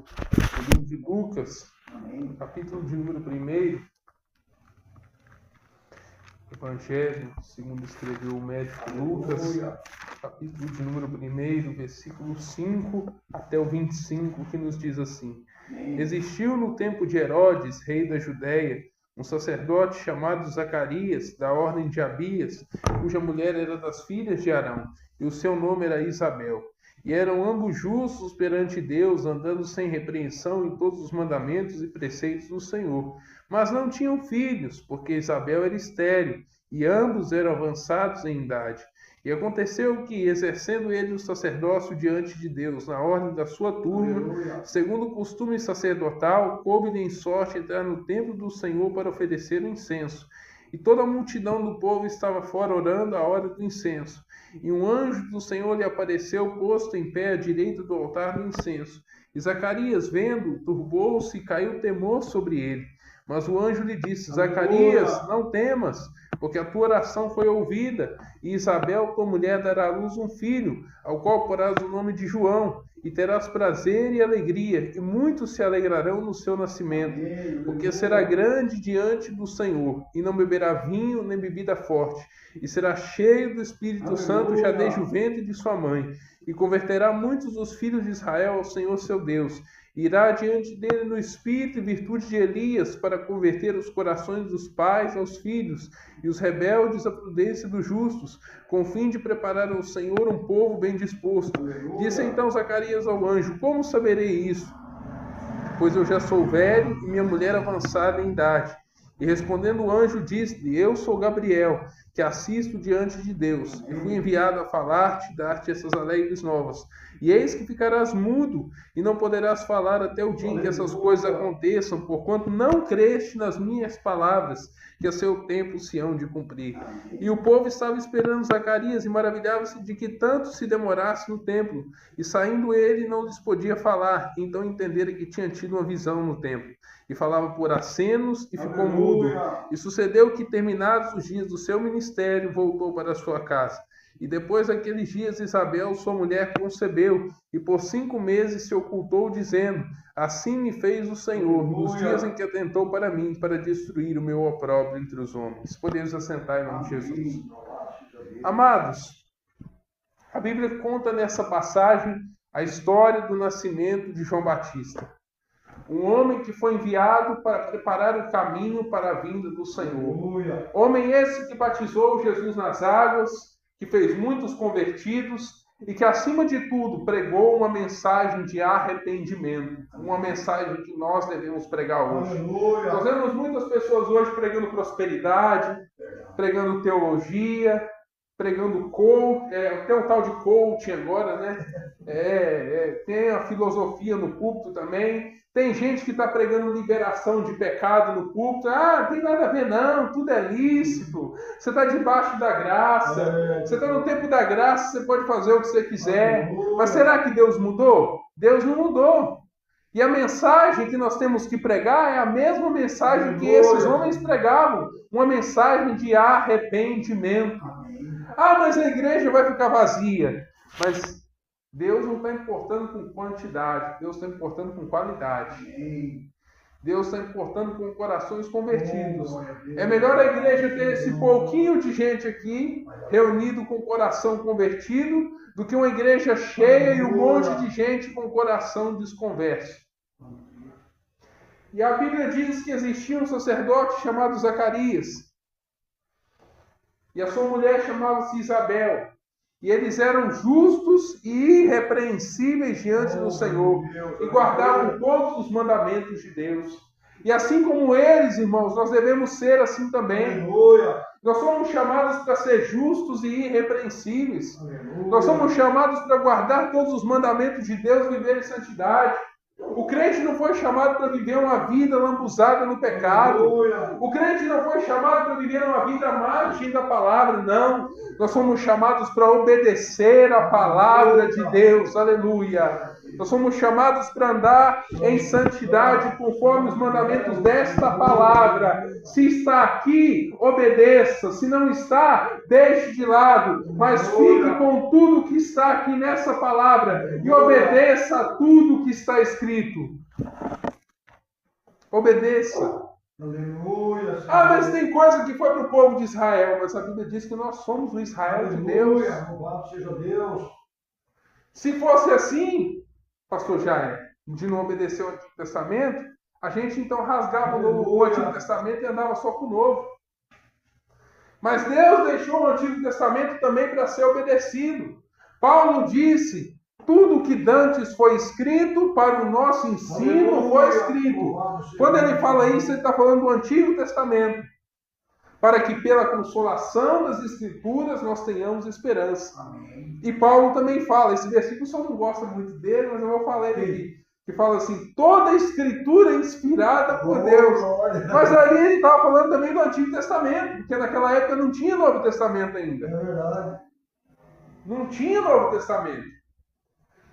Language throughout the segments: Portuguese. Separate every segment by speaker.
Speaker 1: livro de Lucas, capítulo de número 1. Evangelho segundo escreveu o médico Lucas, capítulo de número 1, versículo 5 até o 25, que nos diz assim: Existiu no tempo de Herodes, rei da Judéia, um sacerdote chamado Zacarias, da ordem de Abias, cuja mulher era das filhas de Arão, e o seu nome era Isabel. E eram ambos justos perante Deus, andando sem repreensão em todos os mandamentos e preceitos do Senhor. Mas não tinham filhos, porque Isabel era estéril, e ambos eram avançados em idade. E aconteceu que, exercendo ele o sacerdócio diante de Deus, na ordem da sua turma, segundo o costume sacerdotal, coube-lhe em sorte entrar no templo do Senhor para oferecer o incenso. E toda a multidão do povo estava fora orando à hora do incenso. E um anjo do Senhor lhe apareceu posto em pé à direita do altar do incenso. E Zacarias, vendo, turbou-se e caiu temor sobre ele. Mas o anjo lhe disse: Zacarias, não temas, porque a tua oração foi ouvida, e Isabel, tua mulher, dará à luz um filho, ao qual porás o nome de João, e terás prazer e alegria, e muitos se alegrarão no seu nascimento, porque será grande diante do Senhor, e não beberá vinho nem bebida forte, e será cheio do Espírito Santo já desde o ventre de sua mãe, e converterá muitos dos filhos de Israel ao Senhor seu Deus. Irá diante dele no espírito e virtude de Elias, para converter os corações dos pais aos filhos, e os rebeldes à prudência dos justos, com o fim de preparar ao Senhor um povo bem disposto. Disse então Zacarias ao anjo: Como saberei isso? Pois eu já sou velho e minha mulher avançada em idade. E respondendo o anjo, disse-lhe: Eu sou Gabriel, que assisto diante de Deus, e fui enviado a falar-te, dar-te essas alegres novas. E eis que ficarás mudo, e não poderás falar até o dia em que essas coisas aconteçam, porquanto não creste nas minhas palavras, que a seu tempo se hão de cumprir. E o povo estava esperando Zacarias, e maravilhava-se de que tanto se demorasse no templo. E saindo ele, não lhes podia falar, então entenderam que tinha tido uma visão no templo. E falava por acenos, e ficou mudo. E sucedeu que, terminados os dias do seu ministério, voltou para a sua casa. E depois daqueles dias, Isabel, sua mulher, concebeu, e por 5 meses se ocultou, dizendo: Assim me fez o Senhor, nos dias em que atentou para mim, para destruir o meu opróbrio entre os homens. Podemos assentar em nome de Jesus. Amados, a Bíblia conta nessa passagem a história do nascimento de João Batista. Um homem que foi enviado para preparar o caminho para a vinda do Senhor. Homem esse que batizou Jesus nas águas, que fez muitos convertidos e que, acima de tudo, pregou uma mensagem de arrependimento. Uma mensagem que nós devemos pregar hoje. Nós vemos muitas pessoas hoje pregando prosperidade, pregando teologia, pregando coaching, tem um tal de coaching agora, né? Tem a filosofia no púlpito também. Tem gente que está pregando liberação de pecado no púlpito. Não tem nada a ver não, tudo é lícito. Você está debaixo da graça. Você está no tempo da graça, você pode fazer o que você quiser. Mas será que Deus mudou? Deus não mudou. E a mensagem que nós temos que pregar é a mesma mensagem que esses homens pregavam. Uma mensagem de arrependimento. Mas a igreja vai ficar vazia. Mas Deus não está importando com quantidade, Deus está importando com qualidade. Deus está importando com corações convertidos. É melhor a igreja ter esse pouquinho de gente aqui, reunido com coração convertido, do que uma igreja cheia e um monte de gente com coração desconverso. E a Bíblia diz que existia um sacerdote chamado Zacarias. E a sua mulher chamava-se Isabel. E eles eram justos e irrepreensíveis diante do Senhor. E guardavam todos os mandamentos de Deus. E assim como eles, irmãos, nós devemos ser assim também. Nós somos chamados para ser justos e irrepreensíveis. Nós somos chamados para guardar todos os mandamentos de Deus e viver em santidade. O crente não foi chamado para viver uma vida lambuzada no pecado. O crente não foi chamado para viver uma vida à margem da palavra, não. Nós somos chamados para obedecer a palavra de Deus. Aleluia. Nós somos chamados para andar em santidade conforme os mandamentos desta palavra. Se está aqui, obedeça. Se não está, deixe de lado. Mas fique com tudo que está aqui nessa palavra e obedeça a tudo que está escrito. Obedeça.
Speaker 2: Aleluia.
Speaker 1: Mas tem coisa que foi para o povo de Israel, mas a Bíblia diz que nós somos o Israel de Deus.
Speaker 2: Louvado seja Deus.
Speaker 1: Se fosse assim, pastor Jair, de não obedecer o Antigo Testamento, a gente então rasgava o Antigo Testamento e andava só com o Novo. Mas Deus deixou o Antigo Testamento também para ser obedecido. Paulo disse: tudo que dantes foi escrito para o nosso ensino foi escrito. Quando ele fala isso, ele está falando do Antigo Testamento. Para que pela consolação das Escrituras nós tenhamos esperança.
Speaker 2: Amém.
Speaker 1: E Paulo também fala, esse versículo só não gosta muito dele, mas eu vou falar ele aqui. Que fala assim, toda a Escritura é inspirada por Deus. Mas ali ele estava falando também do Antigo Testamento, porque naquela época não tinha Novo Testamento ainda.
Speaker 2: É verdade.
Speaker 1: Não tinha Novo Testamento.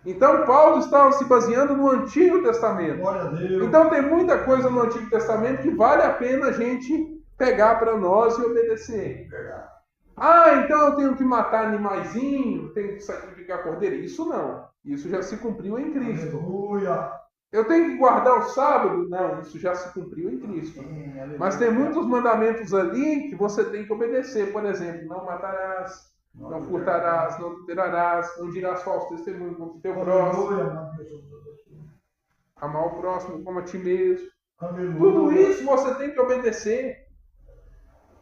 Speaker 1: Então Paulo estava se baseando no Antigo Testamento.
Speaker 2: Glória a Deus.
Speaker 1: Então tem muita coisa no Antigo Testamento que vale a pena a gente pegar para nós e obedecer.
Speaker 2: Verdade.
Speaker 1: Então eu tenho que matar animaizinho, tenho que sacrificar cordeiro. Isso não. Isso já se cumpriu em Cristo.
Speaker 2: Aleluia.
Speaker 1: Eu tenho que guardar o sábado? Não, isso já se cumpriu em Cristo.
Speaker 2: Aleluia.
Speaker 1: Mas tem muitos mandamentos ali que você tem que obedecer. Por exemplo, não matarás, não furtarás, não adulterarás, não dirás falso testemunho contra o teu próximo, amar o próximo como a ti mesmo.
Speaker 2: Aleluia.
Speaker 1: Tudo isso você tem que obedecer.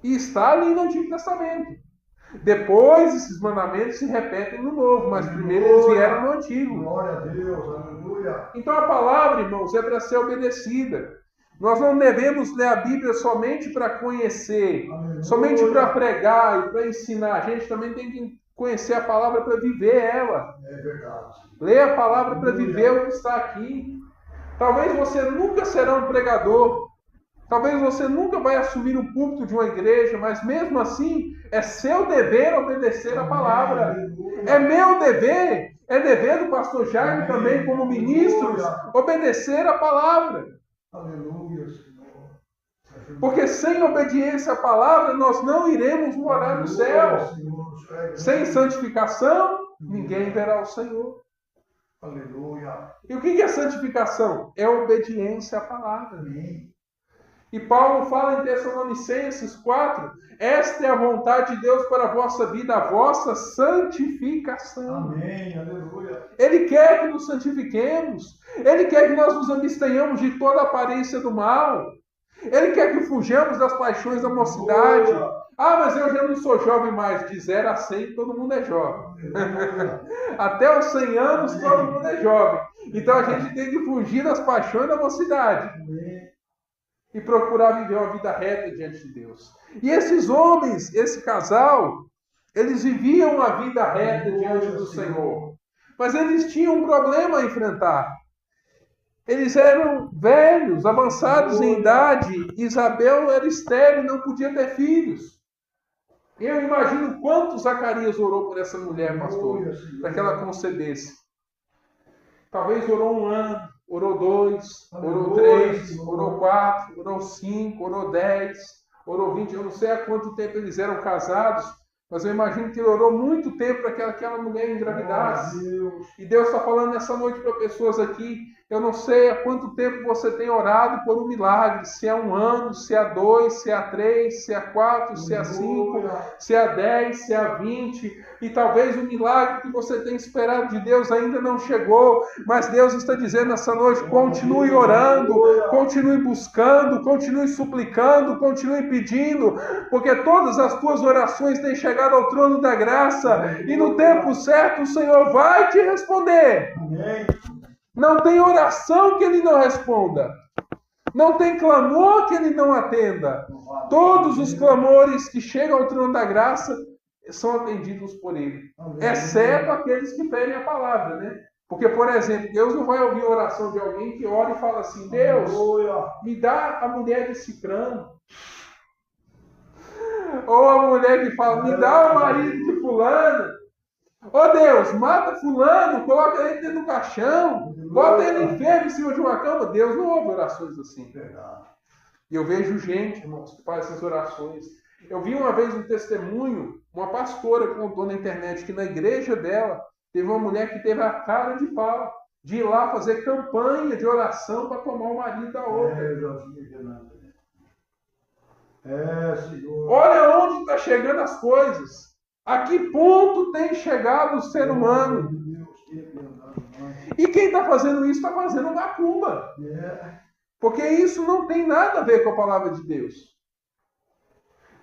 Speaker 1: E está ali no Antigo Testamento. Depois esses mandamentos se repetem no Novo, mas primeiro eles vieram no Antigo.
Speaker 2: Glória a Deus, aleluia.
Speaker 1: Então a palavra, irmãos, é para ser obedecida. Nós não devemos ler a Bíblia somente para conhecer,
Speaker 2: Aleluia.
Speaker 1: somente para pregar e para ensinar. A gente também tem que conhecer a palavra para viver ela.
Speaker 2: É verdade.
Speaker 1: Ler a palavra para viver o que está aqui. Talvez você nunca será um pregador. Talvez você nunca vai assumir o púlpito de uma igreja, mas mesmo assim é seu dever obedecer a palavra.
Speaker 2: Aleluia.
Speaker 1: É meu dever, é dever do pastor Jaime também, como ministros, obedecer a palavra.
Speaker 2: Aleluia, Senhor.
Speaker 1: Porque sem obediência à palavra, nós não iremos morar no céu.
Speaker 2: Senhor.
Speaker 1: Sem santificação, ninguém verá o Senhor.
Speaker 2: Aleluia.
Speaker 1: E o que é santificação? É obediência à palavra.
Speaker 2: Amém.
Speaker 1: E Paulo fala em Tessalonicenses 4, esta é a vontade de Deus para a vossa vida, a vossa santificação.
Speaker 2: Amém, aleluia.
Speaker 1: Ele quer que nos santifiquemos. Ele quer que nós nos abstenhamos de toda aparência do mal. Ele quer que fujamos das paixões da mocidade. Mas eu já não sou jovem mais. De 0 a 100, todo mundo é jovem. Até os 100 anos, todo mundo é jovem. Então a gente tem que fugir das paixões da mocidade.
Speaker 2: Amém.
Speaker 1: E procurar viver uma vida reta diante de Deus. E esses homens, esse casal, eles viviam uma vida reta diante do Senhor. Mas eles tinham um problema a enfrentar. Eles eram velhos, avançados em idade. Isabel era estéril e não podia ter filhos. Eu imagino quanto Zacarias orou por essa mulher, pastor, para que ela concebesse. Talvez orou 1 ano, orou 2, orou 3, orou 4, orou 5, orou 10, orou 20. Eu não sei há quanto tempo eles eram casados, mas eu imagino que ele orou muito tempo para que aquela mulher engravidasse. E Deus está falando nessa noite para pessoas aqui. Eu não sei há quanto tempo você tem orado por um milagre. Se é 1 ano, se é 2, se é 3, se é 4, se é 5, se é 10, se é 20. E talvez o milagre que você tem esperado de Deus ainda não chegou. Mas Deus está dizendo nessa noite, continue orando, continue buscando, continue suplicando, continue pedindo. Porque todas as tuas orações têm chegado ao trono da graça. E no tempo certo o Senhor vai te responder.
Speaker 2: Amém.
Speaker 1: Não tem oração que Ele não responda. Não tem clamor que Ele não atenda. Todos os clamores que chegam ao trono da graça são atendidos por Ele. Exceto aqueles que pedem a palavra, né? Porque, por exemplo, Deus não vai ouvir a oração de alguém que ora e fala assim, Deus, me dá a mulher de Cicrano. Ou a mulher que fala, me dá o marido de fulana. Ô Deus, mata fulano, coloca ele dentro do caixão, bota ele enfermo em cima de uma cama. Deus não ouve orações assim. E eu vejo gente, irmãos, que faz essas orações. Eu vi uma vez um testemunho, uma pastora contou na internet que na igreja dela teve uma mulher que teve a cara de pau de ir lá fazer campanha de oração para tomar o marido da outra.
Speaker 2: Senhor.
Speaker 1: Olha onde está chegando as coisas. A que ponto tem chegado o ser humano? E quem está fazendo isso está fazendo macumba. Porque isso não tem nada a ver com a palavra de Deus.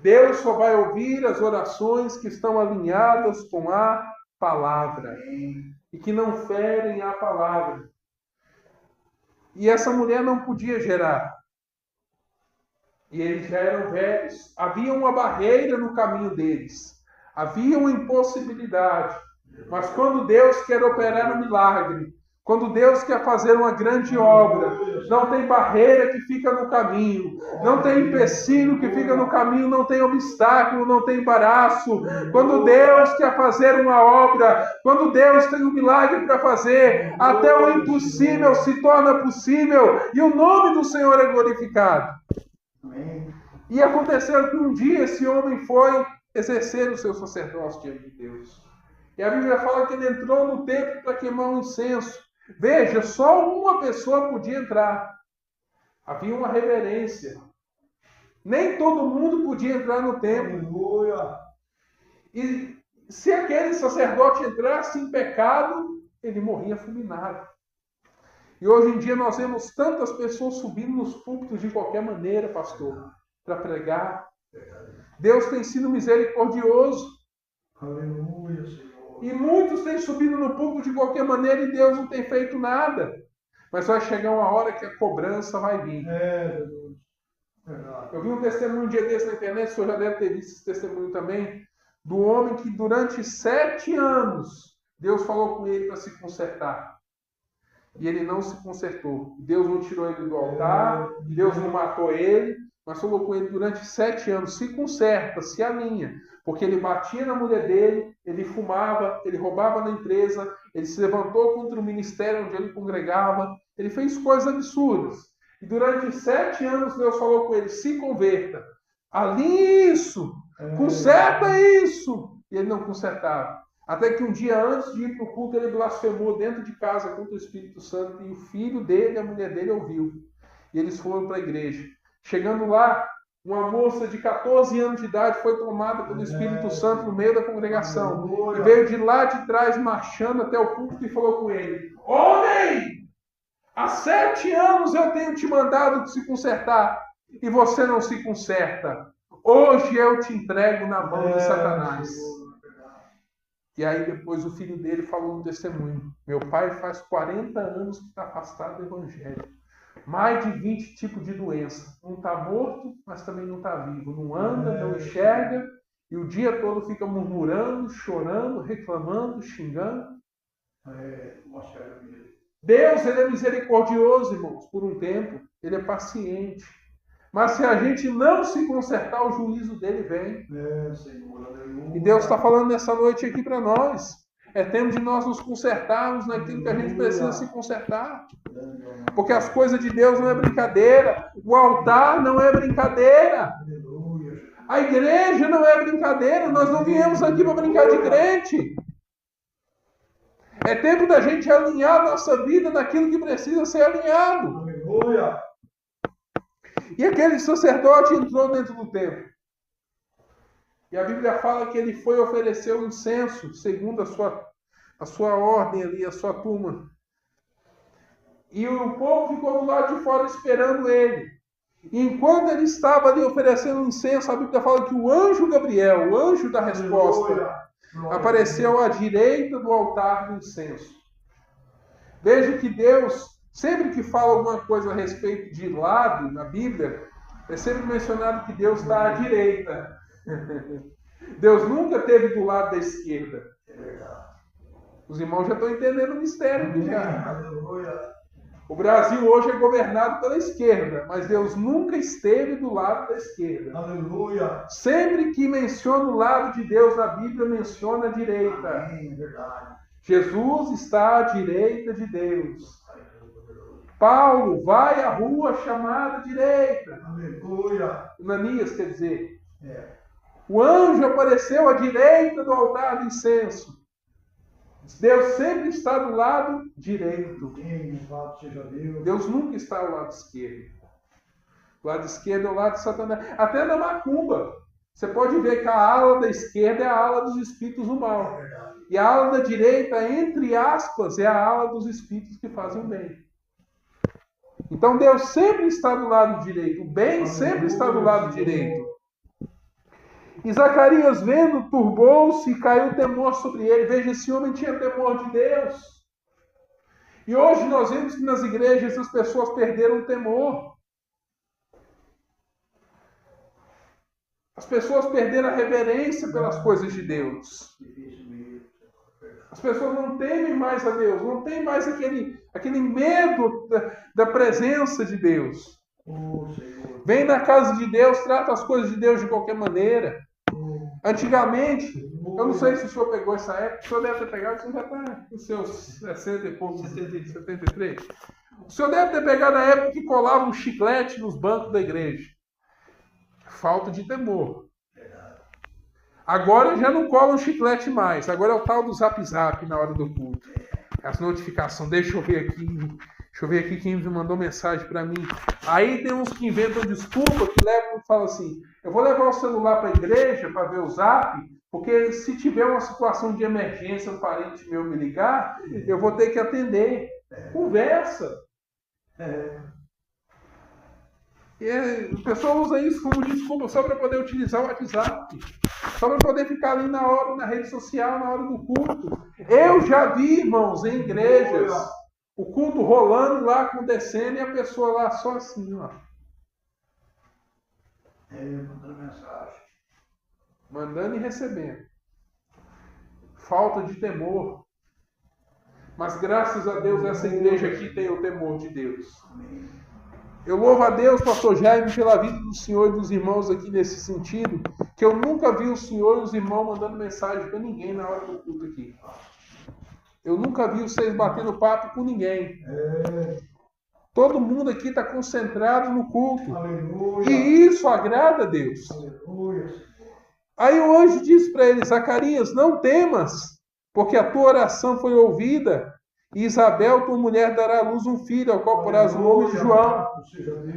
Speaker 1: Deus só vai ouvir as orações que estão alinhadas com a palavra. E que não ferem a palavra. E essa mulher não podia gerar. E eles já eram velhos. Havia uma barreira no caminho deles. Havia uma impossibilidade. Mas quando Deus quer operar um milagre, quando Deus quer fazer uma grande obra, não tem barreira que fica no caminho, não tem empecilho que fica no caminho, não tem obstáculo, não tem embaraço. Quando Deus quer fazer uma obra, quando Deus tem um milagre para fazer, até o impossível se torna possível e o nome do Senhor é glorificado. E aconteceu que um dia esse homem foi exercer o seu sacerdócio diante de Deus. E a Bíblia fala que ele entrou no templo para queimar um incenso. Veja, só uma pessoa podia entrar. Havia uma reverência. Nem todo mundo podia entrar no templo. E se aquele sacerdote entrasse em pecado, ele morria fulminado. E hoje em dia nós vemos tantas pessoas subindo nos púlpitos de qualquer maneira, pastor, para pregar. Deus tem sido misericordioso.
Speaker 2: Aleluia, Senhor.
Speaker 1: E muitos têm subido no púlpito de qualquer maneira e Deus não tem feito nada. Mas vai chegar uma hora que a cobrança vai vir.
Speaker 2: Jesus.
Speaker 1: Eu vi um testemunho um dia desse na internet, o senhor já deve ter visto esse testemunho também, do homem que durante 7 anos Deus falou com ele para se consertar. E ele não se consertou. Deus não tirou ele do altar, Deus não matou ele, mas falou com ele durante 7 anos, se conserta, se alinha. Porque ele batia na mulher dele, ele fumava, ele roubava na empresa, ele se levantou contra o ministério onde ele congregava, ele fez coisas absurdas. E durante 7 anos Deus falou com ele, se converta, alinhe isso, conserta isso. E ele não consertava. Até que um dia antes de ir para o culto, ele blasfemou dentro de casa contra o Espírito Santo e o filho dele, a mulher dele, ouviu. E eles foram para a igreja. Chegando lá, uma moça de 14 anos de idade foi tomada pelo Espírito Santo no meio da congregação. E veio de lá de trás, marchando até o púlpito e falou com ele, homem, há 7 anos eu tenho te mandado se consertar e você não se conserta. Hoje eu te entrego na mão de Satanás. E aí depois o filho dele falou no testemunho, meu pai faz 40 anos que está afastado do evangelho. Mais de 20 tipos de doença. Não está morto, mas também não está vivo. Não anda, não enxerga. E o dia todo fica murmurando, chorando, reclamando, xingando. Deus, ele é misericordioso, irmãos, por um tempo. Ele é paciente. Mas se a gente não se consertar, o juízo dele vem. E Deus está falando nessa noite aqui para nós. É tempo de nós nos consertarmos naquilo que a gente precisa se consertar. Porque as coisas de Deus não é brincadeira. O altar não é brincadeira. A igreja não é brincadeira. Nós não viemos aqui para brincar de crente. É tempo da gente alinhar a nossa vida naquilo que precisa ser alinhado. E aquele sacerdote entrou dentro do templo. E a Bíblia fala que ele foi oferecer o incenso, segundo a sua ordem ali, a sua turma. E o povo ficou do lado de fora esperando ele. E enquanto ele estava ali oferecendo o incenso, a Bíblia fala que o anjo Gabriel, o anjo da resposta, apareceu à direita do altar do incenso. Veja que Deus, sempre que fala alguma coisa a respeito de lado na Bíblia, é sempre mencionado que Deus está à direita. Deus nunca esteve do lado da esquerda. Os irmãos já estão entendendo o mistério aqui já. O Brasil hoje é governado pela esquerda, mas Deus nunca esteve do lado da esquerda.
Speaker 2: Aleluia.
Speaker 1: Sempre que menciona o lado de Deus na Bíblia, menciona a direita.
Speaker 2: Amém, verdade.
Speaker 1: Jesus está à direita de Deus. Paulo vai à rua chamada direita.
Speaker 2: Aleluia.
Speaker 1: Ananias, quer dizer.
Speaker 2: É.
Speaker 1: O anjo apareceu à direita do altar do incenso. Deus sempre está do lado direito.
Speaker 2: Amém, louvado seja Deus.
Speaker 1: Deus nunca está ao lado esquerdo. O lado esquerdo é o lado de Satanás. Até na macumba. Você pode ver que a ala da esquerda é a ala dos espíritos do mal.
Speaker 2: É verdade.
Speaker 1: E a ala da direita, entre aspas, é a ala dos espíritos que fazem o bem. Então Deus sempre está do lado direito. O bem sempre está do lado direito. E Zacarias, vendo, turbou-se e caiu temor sobre ele. Veja, esse homem tinha temor de Deus. E hoje nós vemos que nas igrejas as pessoas perderam o temor. As pessoas perderam a reverência pelas coisas de Deus. As pessoas não temem mais a Deus, não tem mais aquele medo da presença de Deus. Vem na casa de Deus, trata as coisas de Deus de qualquer maneira. Antigamente, eu não sei se o senhor pegou essa época, o senhor deve ter pegado, o senhor já está nos seus 60 e poucos, 73. O senhor deve ter pegado a época que colava um chiclete nos bancos da igreja. Falta de temor. Agora já não cola um chiclete mais. Agora é o tal do zap zap na hora do culto. As notificações. Deixa eu ver aqui quem me mandou mensagem para mim. Aí tem uns que inventam desculpa, que levam e falam assim: eu vou levar o celular para a igreja para ver o zap, porque se tiver uma situação de emergência, um parente meu me ligar, eu vou ter que atender. Conversa. E o pessoal usa isso como desculpa só para poder utilizar o WhatsApp. Só para poder ficar ali na hora, na rede social, na hora do culto. Eu já vi, irmãos, em igrejas, o culto rolando lá, acontecendo, e a pessoa lá só assim, ó.
Speaker 2: Mandando mensagem.
Speaker 1: Mandando e recebendo. Falta de temor. Mas graças a Deus essa igreja aqui tem o temor de Deus.
Speaker 2: Amém.
Speaker 1: Eu louvo a Deus, pastor Jaime, pela vida do senhor e dos irmãos aqui nesse sentido, que eu nunca vi o senhor e os irmãos mandando mensagem para ninguém na hora do culto aqui. Eu nunca vi vocês batendo papo com ninguém. Todo mundo aqui está concentrado no culto.
Speaker 2: Aleluia.
Speaker 1: E isso agrada a Deus.
Speaker 2: Aleluia.
Speaker 1: Aí o anjo disse para ele: Zacarias, não temas, porque a tua oração foi ouvida. E Isabel, tua mulher, dará à luz um filho, ao qual porás o nome de João.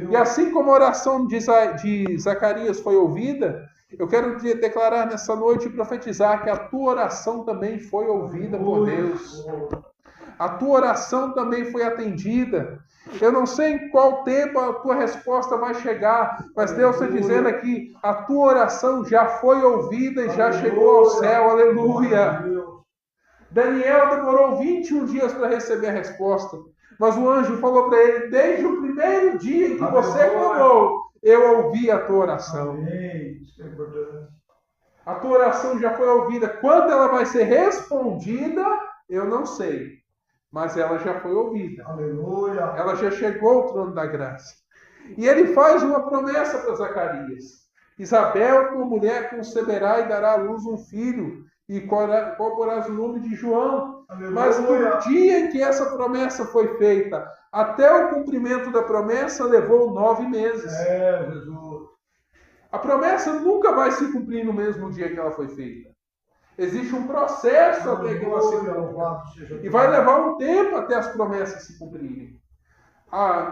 Speaker 1: E assim como a oração de Zacarias foi ouvida, eu quero te declarar nessa noite e profetizar que a tua oração também foi ouvida por Deus. A tua oração também foi atendida. Eu não sei em qual tempo a tua resposta vai chegar, mas Deus está dizendo aqui, a tua oração já foi ouvida e já chegou ao céu. Aleluia! Daniel demorou 21 dias para receber a resposta. Mas o anjo falou para ele: desde o primeiro dia em que você clamou, eu ouvi a tua oração.
Speaker 2: Amém. Isso é importante.
Speaker 1: A tua oração já foi ouvida. Quando ela vai ser respondida, eu não sei. Mas ela já foi ouvida.
Speaker 2: Aleluia.
Speaker 1: Ela já chegou ao trono da graça. E ele faz uma promessa para Zacarias: Isabel, tua mulher, conceberá e dará à luz um filho, e qual porás o nome de João.
Speaker 2: Aleluia.
Speaker 1: Mas no dia em que essa promessa foi feita, até o cumprimento da promessa, levou 9 meses.
Speaker 2: Jesus.
Speaker 1: A promessa nunca vai se cumprir no mesmo dia que ela foi feita. Existe um processo até que ela se cumpra. E vai levar um tempo até as promessas se cumprirem.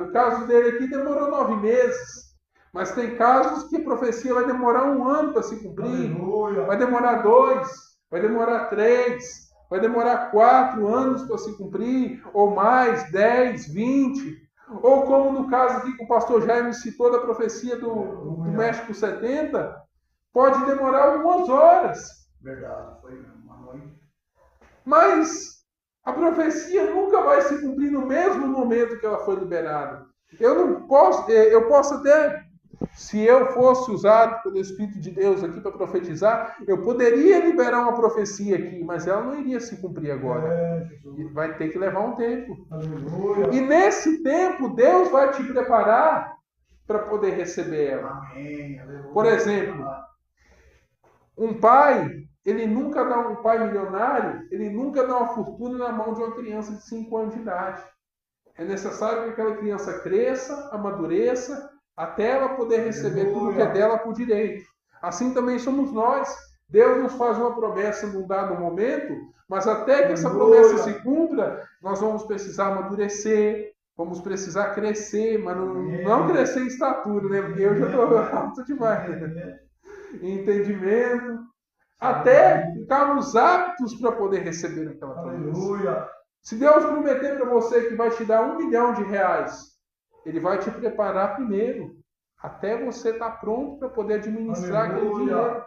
Speaker 1: No caso dele aqui demorou 9 meses. Mas tem casos que a profecia vai demorar 1 ano para se cumprir.
Speaker 2: Aleluia.
Speaker 1: Vai demorar 2, vai demorar 3, vai demorar 4 anos para se cumprir, ou mais, 10, 20. Ou como no caso aqui que o pastor Jaime citou da profecia do México 70, pode demorar algumas horas.
Speaker 2: Verdade, foi uma noite.
Speaker 1: Mas a profecia nunca vai se cumprir no mesmo momento que ela foi liberada. Eu posso até Se eu fosse usado pelo Espírito de Deus aqui para profetizar, eu poderia liberar uma profecia aqui, mas ela não iria se cumprir agora. Vai ter que levar um tempo.
Speaker 2: Aleluia.
Speaker 1: E nesse tempo, Deus vai te preparar para poder receber ela.
Speaker 2: Amém. Aleluia.
Speaker 1: Por exemplo, um pai, ele nunca dá um pai milionário, ele nunca dá uma fortuna na mão de uma criança de 5 anos de idade. É necessário que aquela criança cresça, amadureça, até ela poder receber tudo que é dela por direito. Assim também somos nós. Deus nos faz uma promessa num dado momento, mas até que essa promessa se cumpra, nós vamos precisar amadurecer, vamos precisar crescer, mas não crescer em estatura, né? Porque eu já estou alto demais. Né? Entendimento, até ficarmos aptos para poder receber aquela promessa.
Speaker 2: Aleluia.
Speaker 1: Se Deus prometer para você que vai te dar R$1 milhão, Ele vai te preparar primeiro, até você estar pronto para poder administrar aquele dinheiro.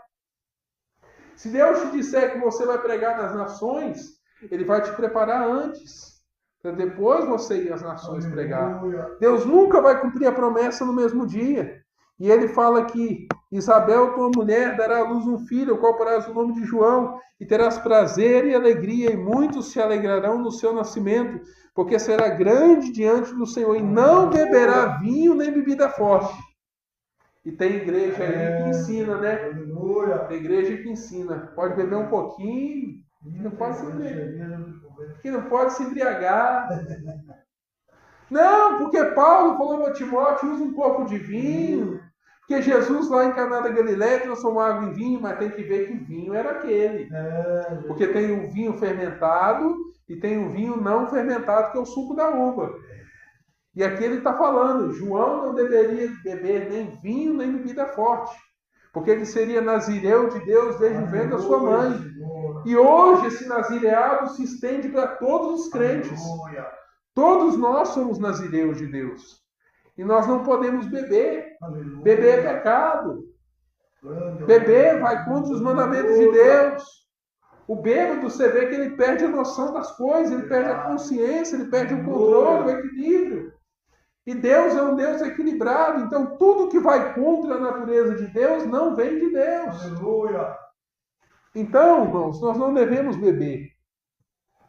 Speaker 1: Se Deus te disser que você vai pregar nas nações, Ele vai te preparar antes, para depois você ir às nações pregar. Deus nunca vai cumprir a promessa no mesmo dia. E Ele fala que Isabel, tua mulher, dará à luz um filho, ao qual porás o nome de João, e terás prazer e alegria, e muitos se alegrarão no seu nascimento, porque será grande diante do Senhor, e não beberá vinho nem bebida forte. E tem igreja aí que ensina, né? Tem igreja que ensina. Pode beber um pouquinho, que não pode se embriagar. Não, porque Paulo falou para Timóteo, usa um pouco de vinho. Porque Jesus lá em Caná da Galileia transformou água em vinho, mas tem que ver que vinho era aquele. Porque tem o vinho fermentado e tem o vinho não fermentado, que é o suco da uva. E aqui ele está falando, João não deveria beber nem vinho nem bebida forte, porque ele seria nazireu de Deus desde o ventre da sua mãe. E hoje esse nazireado se estende para todos os crentes. Todos nós somos nazireus de Deus. E nós não podemos beber. Beber é pecado. Beber vai contra os mandamentos de Deus. O bêbado, você vê que ele perde a noção das coisas, ele perde a consciência, ele perde o controle, o equilíbrio. E Deus é um Deus equilibrado. Então tudo que vai contra a natureza de Deus não vem de Deus. Então, irmãos, nós não devemos beber.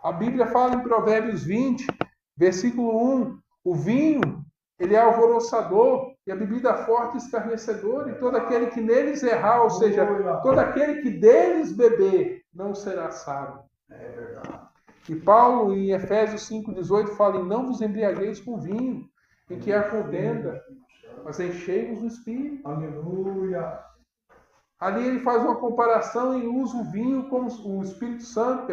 Speaker 1: A Bíblia fala em Provérbios 20, versículo 1, o vinho, ele é alvoroçador, e a bebida forte escarnecedora, e todo aquele que neles errar, ou seja, todo aquele que deles beber, não será sábio.
Speaker 2: É verdade.
Speaker 1: E Paulo, em Efésios 5,18, fala em não vos embriagueis com vinho, em que há contenda, mas enchei-vos do Espírito.
Speaker 2: Aleluia.
Speaker 1: Ali ele faz uma comparação e usa o vinho, como o Espírito Santo,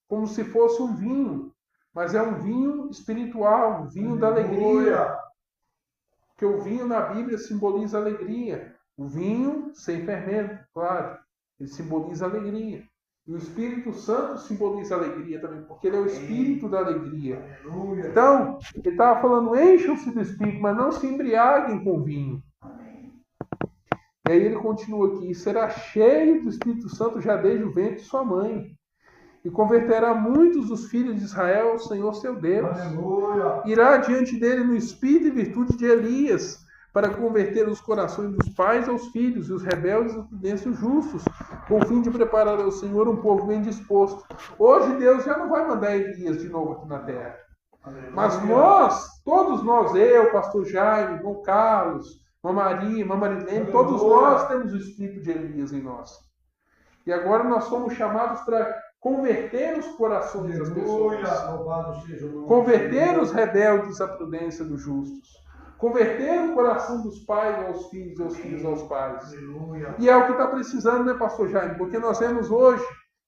Speaker 1: como se fosse um vinho. Mas é um vinho espiritual, um vinho da alegria. Porque o vinho na Bíblia simboliza alegria. O vinho sem fermento, claro, ele simboliza alegria. E o Espírito Santo simboliza alegria também, porque ele é o Espírito da alegria. Então, ele estava falando, encham-se do Espírito, mas não se embriaguem com vinho. E aí ele continua aqui, será cheio do Espírito Santo já desde o ventre de sua mãe. E converterá muitos dos filhos de Israel ao Senhor seu Deus.
Speaker 2: Aleluia.
Speaker 1: Irá diante dele no espírito e virtude de Elias, para converter os corações dos pais aos filhos, e os rebeldes aos prudentes os justos, com o fim de preparar ao Senhor um povo bem disposto. Hoje Deus já não vai mandar Elias de novo aqui na terra.
Speaker 2: Aleluia.
Speaker 1: Mas nós, todos nós, eu, pastor Jaime, irmão Carlos, irmã Maria, irmã Marilene, todos nós temos o espírito de Elias em nós. E agora nós somos chamados para converter os corações das pessoas. Converter os rebeldes à prudência dos justos. Converter o coração dos pais aos filhos e os filhos aos pais.
Speaker 2: Aleluia.
Speaker 1: E é o que está precisando, né, pastor Jaime? Porque nós vemos hoje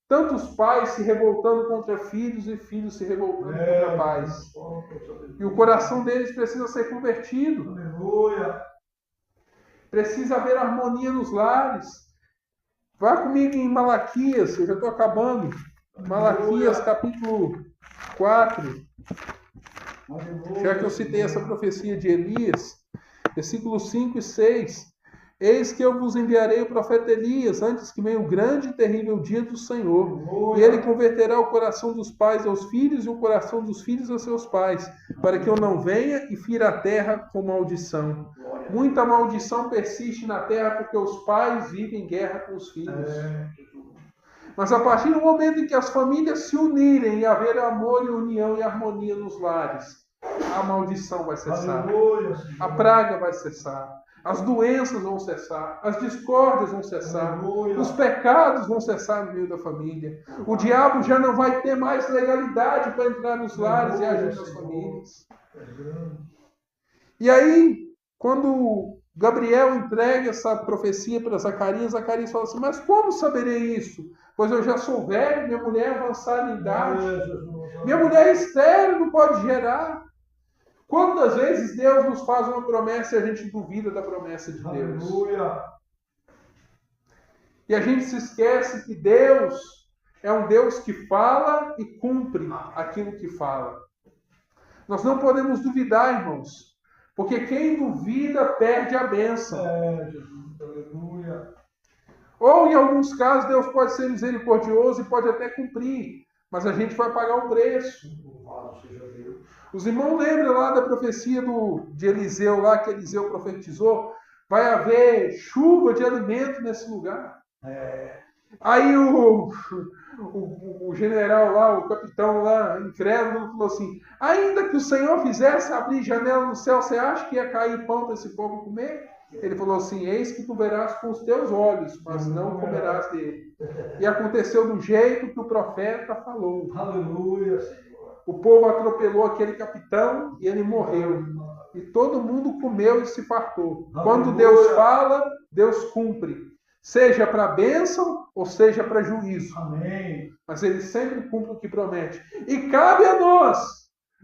Speaker 1: tantos pais se revoltando contra filhos e filhos se revoltando contra pais. E o coração deles precisa ser convertido.
Speaker 2: Aleluia.
Speaker 1: Precisa haver harmonia nos lares. Vá comigo em Malaquias, eu já estou acabando. Malaquias, capítulo 4. Já que eu citei essa profecia de Elias, versículos 5 e 6. Eis que eu vos enviarei o profeta Elias, antes que venha o grande e terrível dia do Senhor. E ele converterá o coração dos pais aos filhos e o coração dos filhos a seus pais, para que eu não venha e fira a terra com maldição. Muita maldição persiste na terra porque os pais vivem em guerra com os filhos. Mas a partir do momento em que as famílias se unirem e haver amor e união e harmonia nos lares, a maldição vai cessar. A praga vai cessar. As doenças vão cessar, as discórdias vão cessar, os pecados vão cessar no meio da família. O diabo já não vai ter mais legalidade para entrar nos lares e agir nas famílias. E aí, quando Gabriel entrega essa profecia para Zacarias, Zacarias fala assim: mas como saberei isso? Pois eu já sou velho, minha mulher é avançada em idade, minha mulher é estéril, não pode gerar. Quantas vezes Deus nos faz uma promessa e a gente duvida da promessa de Deus?
Speaker 2: Aleluia.
Speaker 1: E a gente se esquece que Deus é um Deus que fala e cumpre aquilo que fala. Nós não podemos duvidar, irmãos, porque quem duvida perde a bênção.
Speaker 2: Jesus, aleluia.
Speaker 1: Ou em alguns casos Deus pode ser misericordioso e pode até cumprir, mas a gente vai pagar um preço.
Speaker 2: Louvado seja Deus.
Speaker 1: Os irmãos lembram lá da profecia de Eliseu, lá que Eliseu profetizou? Vai haver chuva de alimento nesse lugar. Aí o general lá, o capitão lá, incrédulo, falou assim: ainda que o Senhor fizesse abrir janela no céu, você acha que ia cair pão para esse povo comer? Ele falou assim: eis que tu verás com os teus olhos, mas não comerás dele. E aconteceu do jeito que o profeta falou.
Speaker 2: Aleluia, Senhor.
Speaker 1: O povo atropelou aquele capitão e ele morreu. E todo mundo comeu e se fartou. Quando Deus fala, Deus cumpre. Seja para bênção ou seja para juízo.
Speaker 2: Amém.
Speaker 1: Mas ele sempre cumpre o que promete. E cabe a nós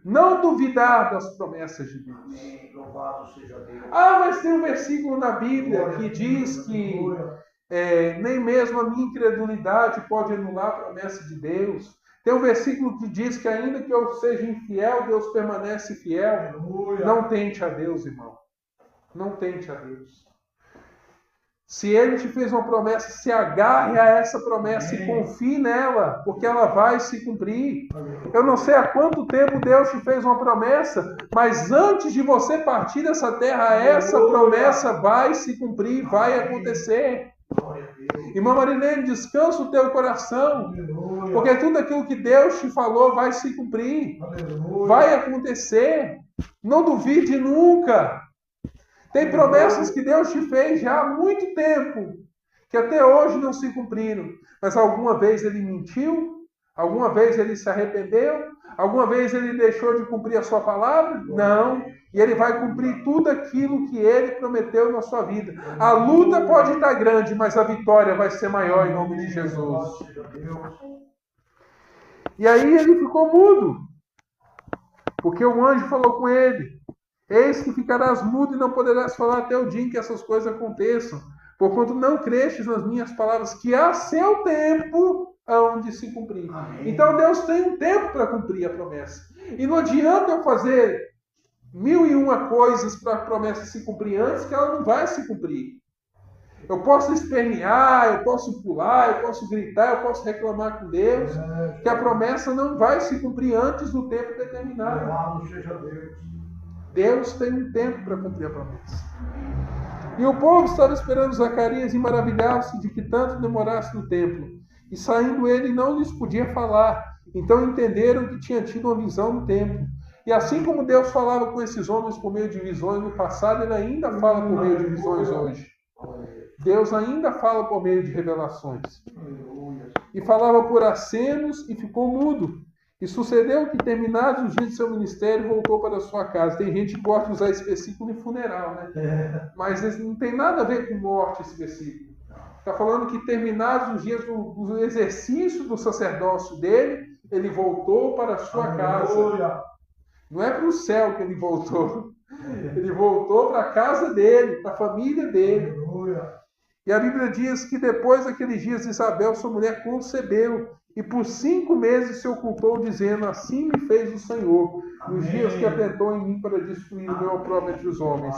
Speaker 1: não duvidar das promessas de Deus.
Speaker 2: Amém. Louvado seja Deus.
Speaker 1: Ah, mas tem um versículo na Bíblia que diz que nem mesmo a minha incredulidade pode anular a promessa de Deus. Tem um versículo que diz que ainda que eu seja infiel, Deus permanece fiel.
Speaker 2: Aleluia.
Speaker 1: Não tente a Deus, irmão. Não tente a Deus. Se Ele te fez uma promessa, se agarre a essa promessa e confie nela, porque ela vai se cumprir. Eu não sei há quanto tempo Deus te fez uma promessa, mas antes de você partir dessa terra, essa promessa vai se cumprir, vai acontecer. Irmã Marilene, descansa o teu coração, porque tudo aquilo que Deus te falou vai se cumprir, vai acontecer. Não duvide nunca. Tem promessas que Deus te fez já há muito tempo, que até hoje não se cumpriram. Mas alguma vez Ele mentiu? Alguma vez Ele se arrependeu? Alguma vez Ele deixou de cumprir a sua palavra? Não. E Ele vai cumprir tudo aquilo que Ele prometeu na sua vida. A luta pode estar grande, mas a vitória vai ser maior em nome de Jesus. E aí ele ficou mudo, porque o anjo falou com ele: eis que ficarás mudo e não poderás falar até o dia em que essas coisas aconteçam, porquanto não crestes nas minhas palavras, que há seu tempo hão de se cumprir. Amém. Então Deus tem um tempo para cumprir a promessa. E não adianta eu fazer 1001 coisas para a promessa se cumprir antes, que ela não vai se cumprir. Eu posso espernear, eu posso pular, eu posso gritar, eu posso reclamar com Deus, que a promessa não vai se cumprir antes do tempo determinado.
Speaker 2: Louvado seja Deus.
Speaker 1: Deus tem um tempo para cumprir a promessa. E o povo estava esperando Zacarias e maravilhava-se de que tanto demorasse no templo. E saindo ele não lhes podia falar. Então entenderam que tinha tido uma visão no templo. E assim como Deus falava com esses homens por meio de visões no passado, Ele ainda fala por meio de visões hoje. Deus ainda fala por meio de revelações. E falava por acenos e ficou mudo. E sucedeu que, terminados os dias de seu ministério, voltou para a sua casa. Tem gente que gosta de usar esse versículo em funeral, né? Mas não tem nada a ver com morte esse versículo. Está falando que, terminados os dias do exercício do sacerdócio dele, ele voltou para a sua casa. Não é para o céu que ele voltou. Ele voltou para a casa dele, para a família dele. E a Bíblia diz que depois daqueles dias Isabel, sua mulher, concebeu E por 5 meses se ocultou, dizendo: assim me fez o Senhor, nos dias que atentou em mim para destruir o meu opróbrio entre os homens.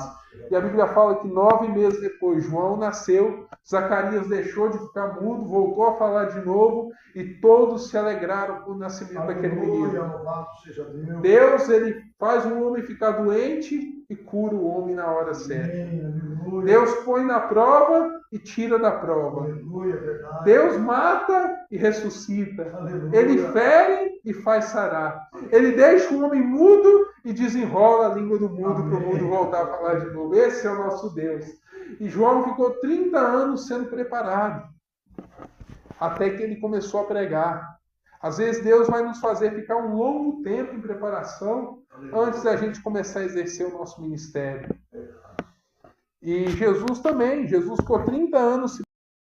Speaker 1: E a Bíblia fala que 9 meses depois João nasceu, Zacarias deixou de ficar mudo, voltou a falar de novo, e todos se alegraram com o nascimento daquele menino.
Speaker 2: Louvado seja Deus.
Speaker 1: Deus, ele faz um homem ficar doente e cura o homem na hora certa.
Speaker 2: Aleluia.
Speaker 1: Deus põe na prova e tira da prova.
Speaker 2: Aleluia, verdade.
Speaker 1: Deus mata e ressuscita.
Speaker 2: Aleluia.
Speaker 1: Ele fere e faz sarar. Ele deixa o homem mudo e desenrola a língua do mudo para o mundo voltar a falar de novo. Esse é o nosso Deus. E João ficou 30 anos sendo preparado, até que ele começou a pregar. Às vezes Deus vai nos fazer ficar um longo tempo em preparação antes da gente começar a exercer o nosso ministério. E Jesus também. Jesus ficou 30 anos se